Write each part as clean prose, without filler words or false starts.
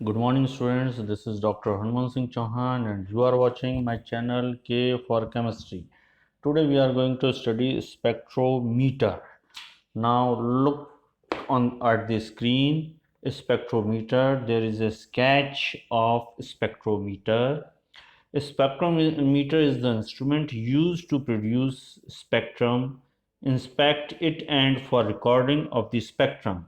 Good morning students, this is Dr. Hanuman Singh Chauhan and you are watching my channel K for Chemistry. Today we are going to study spectrometer. Now look at the screen, spectrometer. There is a sketch of spectrometer. A spectrometer is the instrument used to produce spectrum, inspect it and for recording of the spectrum.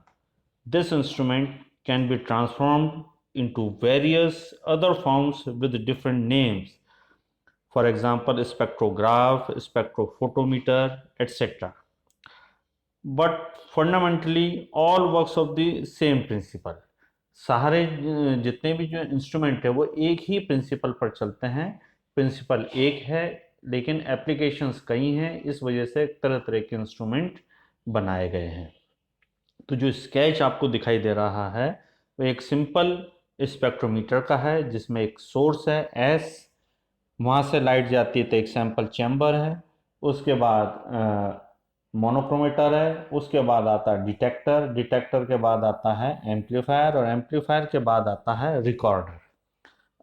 This instrument can be transformed into various other forms with different names. For example, spectrograph, spectrophotometer, etc. But fundamentally all works of the same principle. सारे जितने भी जो instrument है वो एक ही principal पर चलते हैं. प्रिंसिपल एक है लेकिन एप्लीकेशंस कई हैं, इस वजह से तरह तरह के इंस्ट्रूमेंट बनाए गए हैं. तो जो स्केच आपको दिखाई दे रहा है वो एक सिंपल स्पेक्ट्रोमीटर का है जिसमें एक सोर्स है एस, वहाँ से लाइट जाती है तो एक सैंपल चैम्बर है, उसके बाद मोनोक्रोमीटर है, उसके बाद आता है डिटेक्टर, डिटेक्टर के बाद आता है एम्पलीफायर और एम्पलीफायर के बाद आता है रिकॉर्डर.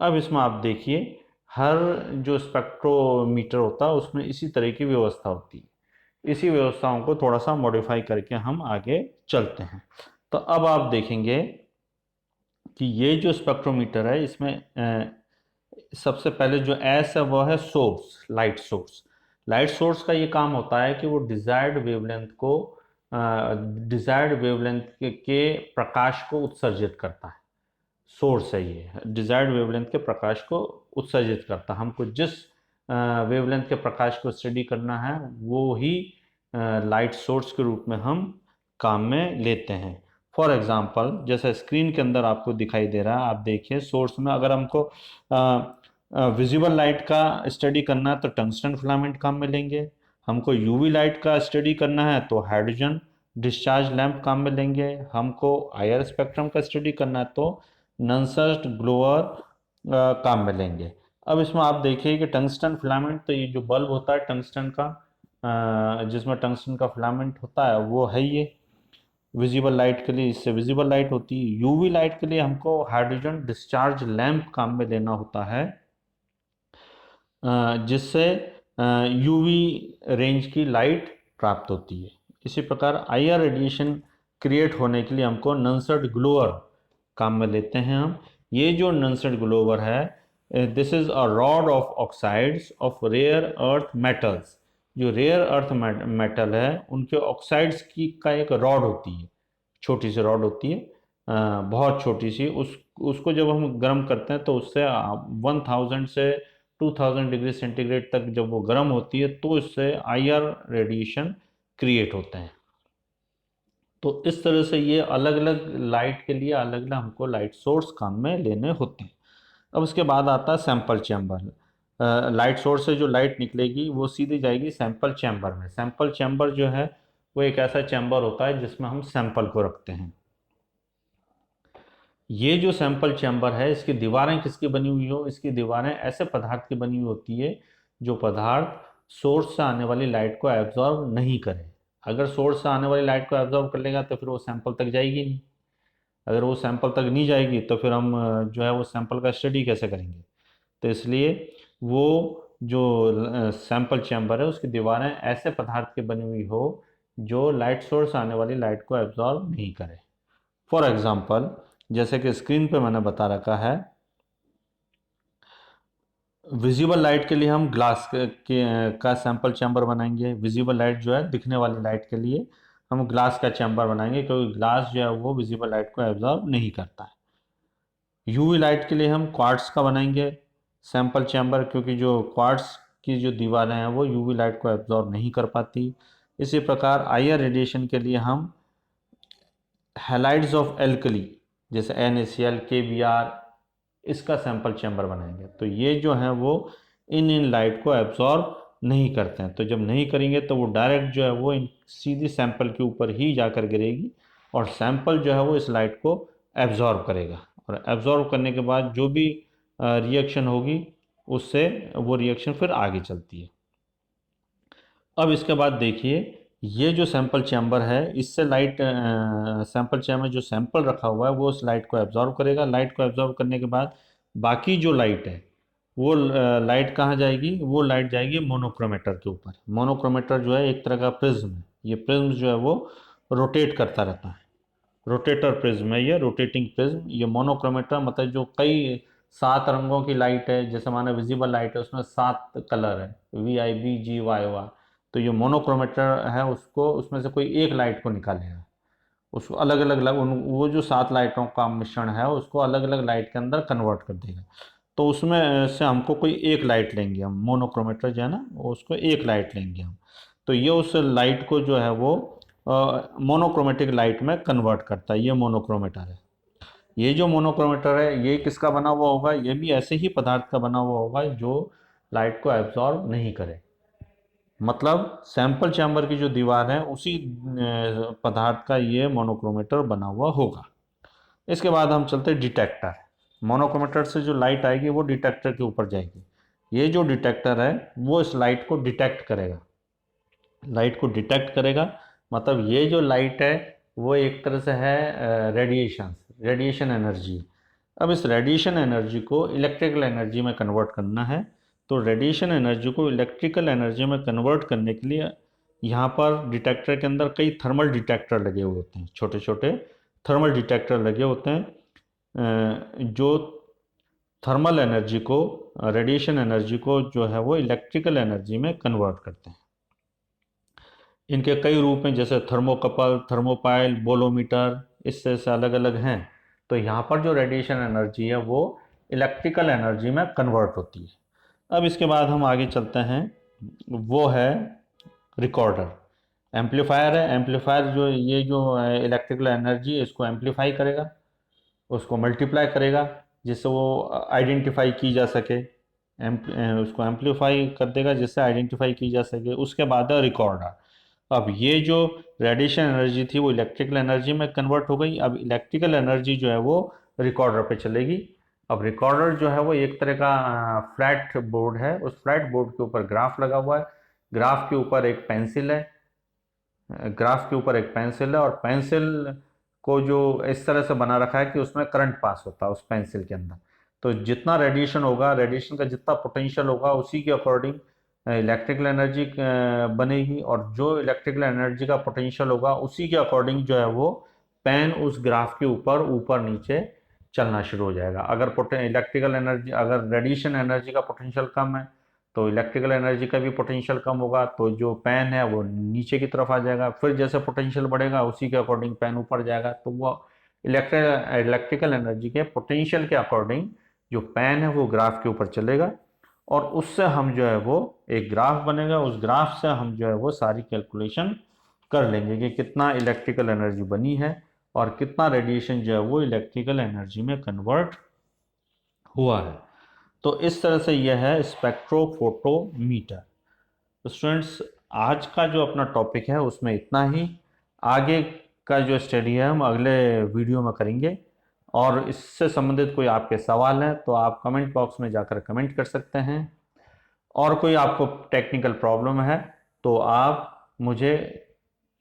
अब इसमें आप देखिए हर जो स्पेक्ट्रोमीटर होता है उसमें इसी तरह की व्यवस्था होती है. इसी व्यवस्थाओं को थोड़ा सा मॉडिफाई करके हम आगे चलते हैं. तो अब आप देखेंगे कि ये जो स्पेक्ट्रोमीटर है इसमें सबसे पहले जो एस है वो है source, light source. Light source का ये काम होता है कि वो डिजायर्ड वेवलेंथ को के प्रकाश को उत्सर्जित करता है. सोर्स है ये, डिजायर्ड वेवलेंथ के प्रकाश को उत्सर्जित करता है. हमको जिस वेवलेंथ के प्रकाश को स्टडी करना है वो ही लाइट सोर्स के रूप में हम काम में लेते हैं. फॉर एग्जांपल जैसे स्क्रीन के अंदर आपको दिखाई दे रहा है, आप देखिए सोर्स में अगर हमको विजिबल लाइट का स्टडी करना है तो टंगस्टन फिलामेंट काम में लेंगे. हमको यूवी लाइट का स्टडी करना है तो हाइड्रोजन डिस्चार्ज लैंप काम में लेंगे. हमको आईआर स्पेक्ट्रम का स्टडी करना है तो नंसर्ट ग्लोअर काम में लेंगे. अब इसमें आप देखिए कि टंगस्टन फिलामेंट, तो ये जो बल्ब होता है टंगस्टन का, जिसमें टंगस्टन का फिलामेंट होता है वो है ये. विजिबल लाइट के लिए इससे विजिबल लाइट होती है. यूवी लाइट के लिए हमको हाइड्रोजन डिस्चार्ज लैंप काम में लेना होता है जिससे यूवी रेंज की लाइट प्राप्त होती है. इसी प्रकार आईआर रेडिएशन क्रिएट होने के लिए हमको नंसर्ट ग्लोअर काम में लेते हैं हम. ये जो नंसर्ट ग्लोअर है this is a rod of oxides of rare earth metals. जो रेयर अर्थ मेटल है उनके ऑक्साइड्स की का एक रॉड होती है, छोटी सी रॉड होती है, बहुत छोटी सी. उसको जब हम गर्म करते हैं तो उससे 1000 से 2000 डिग्री सेंटीग्रेड तक जब वो गर्म होती है तो इससे आईआर रेडिएशन क्रिएट होते हैं. तो इस तरह से ये अलग अलग लाइट के लिए अलग अलग हमको लाइट सोर्स काम में लेने होते हैं. अब उसके बाद आता है सैंपल चैम्बर. लाइट सोर्स से जो लाइट निकलेगी वो सीधी जाएगी सैंपल चैम्बर में. सैंपल चैम्बर जो है वो एक ऐसा चैम्बर होता है जिसमें हम सैंपल को रखते हैं. ये जो सैंपल चैम्बर है इसकी दीवारें किसकी बनी हुई हो, इसकी दीवारें ऐसे पदार्थ की बनी हुई होती है जो पदार्थ सोर्स से आने वाली लाइट को एब्जॉर्ब नहीं करे. अगर सोर्स से आने वाली लाइट को एब्जॉर्ब कर लेगा तो फिर वो सैंपल तक जाएगी नहीं. अगर वो सैंपल तक नहीं जाएगी तो फिर हम जो है वो सैंपल का स्टडी कैसे करेंगे. तो इसलिए वो जो सैंपल चैम्बर है उसकी दीवारें ऐसे पदार्थ की बनी हुई हो जो लाइट सोर्स आने वाली लाइट को एब्जॉर्ब नहीं करे. फॉर एग्जाम्पल जैसे कि स्क्रीन पे मैंने बता रखा है, विजिबल लाइट के लिए हम ग्लास का सैंपल चैम्बर बनाएंगे. विजिबल लाइट जो है दिखने वाली लाइट के लिए हम ग्लास का चैम्बर बनाएंगे क्योंकि ग्लास जो है वो विजिबल लाइट को एब्जॉर्ब नहीं करता है. यूवी लाइट के लिए हम क्वार्ट्स का बनाएंगे सैंपल चैम्बर क्योंकि जो क्वार्ट्स की जो दीवारें हैं वो यूवी लाइट को एब्जॉर्ब नहीं कर पाती. इसी प्रकार आईआर रेडिएशन के लिए हम हैलाइड्स ऑफ एल्कली जैसे NaCl, KBr इसका सैंपल चैम्बर बनाएंगे. तो ये जो है वो इन लाइट को एब्जॉर्ब नहीं करते हैं. तो जब नहीं करेंगे तो वो डायरेक्ट जो है वो सीधी सैंपल के ऊपर ही जाकर गिरेगी और सैंपल जो है वो इस लाइट को एब्जॉर्ब करेगा और एब्जॉर्ब करने के बाद जो भी रिएक्शन होगी उससे वो रिएक्शन फिर आगे चलती है. अब इसके बाद देखिए ये जो सैंपल चैम्बर है, इससे लाइट सैंपल चैम्बर जो सैंपल रखा हुआ है वो उस लाइट को एब्जॉर्व करेगा। लाइट को एब्जॉर्व करने के बाद बाकी जो लाइट है वो लाइट कहाँ जाएगी? वो लाइट जाएगी मोनोक्रोमेटर के ऊपर। मोनोक्रोमेटर जो है एक तरह का प्रिज्म है। ये प्रिज्म जो है वो रोटेट करता रहता है। रोटेटर प्रिज्म है ये, रोटेटिंग प्रिज्म। ये मोनोक्रोमेटर मतलब जो कई 7 रंगों की लाइट है, जैसे माना विजिबल लाइट है उसमें 7 कलर है, VIB GY वाई। तो ये मोनोक्रोमेटर है, उसको उसमें से कोई एक लाइट को निकालेगा, उसको अलग अलग वो जो 7 लाइटों का मिश्रण है उसको अलग अलग लाइट के अंदर कन्वर्ट कर देगा। तो उसमें से हमको कोई एक लाइट लेंगे हम, मोनोक्रोमेटर जो है ना उसको एक लाइट लेंगे हम। तो ये उस लाइट को जो है वो मोनोक्रोमेटिक लाइट में कन्वर्ट करता है। ये मोनोक्रोमेटर है। ये जो मोनोक्रोमेटर है ये किसका बना हुआ होगा? ये भी ऐसे ही पदार्थ का बना हुआ होगा जो लाइट को एब्जॉर्ब नहीं करे। मतलब सैंपल चैम्बर की जो दीवार है उसी पदार्थ का ये मोनोक्रोमेटर बना हुआ होगा। इसके बाद हम चलते हैं डिटेक्टर। मोनोक्रोमेटर से जो लाइट आएगी वो डिटेक्टर के ऊपर जाएगी। ये जो डिटेक्टर है वो इस लाइट को डिटेक्ट करेगा। लाइट को डिटेक्ट करेगा मतलब ये जो लाइट है वो एक तरह से है रेडिएशन एनर्जी। अब इस रेडिएशन एनर्जी को इलेक्ट्रिकल एनर्जी में कन्वर्ट करना है। तो रेडिएशन एनर्जी को इलेक्ट्रिकल एनर्जी में कन्वर्ट करने के लिए यहाँ पर डिटेक्टर के अंदर कई थर्मल डिटेक्टर लगे हुए होते हैं, छोटे छोटे थर्मल डिटेक्टर लगे होते हैं जो थर्मल एनर्जी को, रेडिएशन एनर्जी को जो है वो इलेक्ट्रिकल एनर्जी में कन्वर्ट करते हैं। इनके कई रूप हैं, जैसे थर्मोकपल, थर्मोपाइल, बोलोमीटर, इससे अलग अलग हैं। तो यहाँ पर जो रेडिएशन एनर्जी है वो इलेक्ट्रिकल एनर्जी में कन्वर्ट होती है। अब इसके बाद हम आगे चलते हैं, वो है रिकॉर्डर। एम्पलीफायर है। एम्पलीफायर जो ये जो इलेक्ट्रिकल एनर्जी है इसको एम्पलीफाई करेगा, उसको मल्टीप्लाई करेगा जिससे वो आइडेंटिफाई की जा सके। उसको एम्पलीफाई कर देगा जिससे आइडेंटिफाई की जा सके। उसके बाद है रिकॉर्डर। अब ये जो रेडिएशन एनर्जी थी वो इलेक्ट्रिकल एनर्जी में कन्वर्ट हो गई। अब इलेक्ट्रिकल एनर्जी जो है वो रिकॉर्डर पे चलेगी। अब रिकॉर्डर जो है वो एक तरह का फ्लैट बोर्ड है। उस फ्लैट बोर्ड के ऊपर ग्राफ लगा हुआ है। ग्राफ के ऊपर एक पेंसिल है। ग्राफ के ऊपर एक पेंसिल है और पेंसिल को जो इस तरह से बना रखा है कि उसमें करंट पास होता है उस पेंसिल के अंदर। तो जितना रेडिएशन होगा, रेडिएशन का जितना पोटेंशियल होगा उसी के अकॉर्डिंग इलेक्ट्रिकल एनर्जी बनेगी, और जो इलेक्ट्रिकल एनर्जी का पोटेंशियल होगा उसी के अकॉर्डिंग जो है वो पेन उस ग्राफ के ऊपर ऊपर नीचे चलना शुरू हो जाएगा। अगर इलेक्ट्रिकल एनर्जी, अगर रेडिएशन एनर्जी का पोटेंशियल कम है तो इलेक्ट्रिकल एनर्जी का भी पोटेंशियल कम होगा, तो जो पेन है वो नीचे की तरफ आ जाएगा। फिर जैसे पोटेंशियल बढ़ेगा उसी के अकॉर्डिंग पेन ऊपर जाएगा। तो वो इलेक्ट्रिकल एनर्जी के पोटेंशियल के अकॉर्डिंग जो पेन है वो ग्राफ के ऊपर चलेगा, और उससे हम जो है वो एक ग्राफ बनेगा। उस ग्राफ से हम जो है वो सारी कैलकुलेशन कर लेंगे कि कितना इलेक्ट्रिकल एनर्जी बनी है और कितना रेडिएशन जो है वो इलेक्ट्रिकल एनर्जी में कन्वर्ट हुआ है। तो इस तरह से यह है स्पेक्ट्रोफोटोमीटर। तो स्टूडेंट्स, आज का जो अपना टॉपिक है उसमें इतना ही। आगे का जो स्टडी है हम अगले वीडियो में करेंगे, और इससे संबंधित कोई आपके सवाल हैं तो आप कमेंट बॉक्स में जाकर कमेंट कर सकते हैं। और कोई आपको टेक्निकल प्रॉब्लम है तो आप मुझे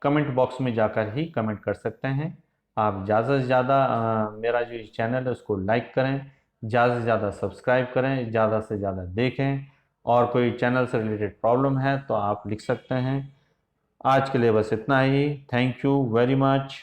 कमेंट बॉक्स में जाकर ही कमेंट कर सकते हैं। आप ज़्यादा से ज़्यादा मेरा जो चैनल है उसको लाइक करें, ज़्यादा से ज़्यादा सब्सक्राइब करें, ज़्यादा से ज़्यादा देखें। और कोई चैनल से रिलेटेड प्रॉब्लम है तो आप लिख सकते हैं। आज के लिए बस इतना ही। Thank you very much.